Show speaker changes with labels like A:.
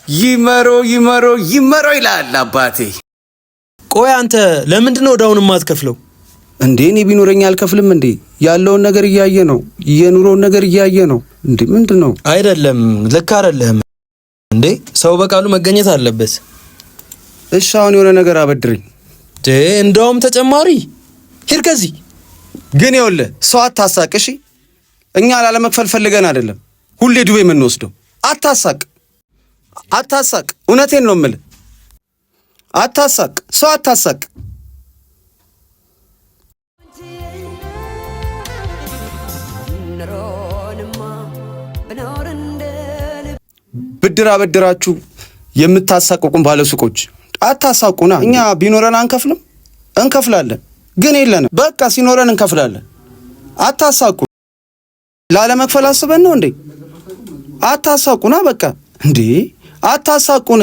A: ይመሮ ይላል አባቴ።
B: ቆይ አንተ ለምንድን ነው ዳውን የማትከፍለው
A: እንዴ? እኔ ቢኖረኝ አልከፍልም እንዴ? ያለውን ነገር እያየ ነው፣ የኑሮውን ነገር እያየ ነው እንዴ? ምንድነው?
B: አይደለም ልክ አይደለም እንዴ? ሰው በቃሉ መገኘት አለበት።
A: እሺ አሁን የሆነ ነገር አበድረኝ።
B: እንደውም ተጨማሪ ሄድ ከዚህ።
A: ግን ይኸውልህ ሰው አታሳቅ እሺ። እኛ ላለመክፈል ፈልገን አይደለም ሁሌ ዱቤ የምንወስደው። አታሳቅ። እውነቴን ነው የምልህ። አታሳቅ፣ ሰው አታሳቅ። ብድር አበድራችሁ የምታሳቅቁን ባለሱቆች አታሳቁና። እኛ ቢኖረን አንከፍልም? እንከፍላለን። ግን የለንም። በቃ ሲኖረን እንከፍላለን። አታሳቁ። ላለመክፈል አስበን ነው እንዴ? አታሳቁና በቃ እንዴ! አታሳቁን።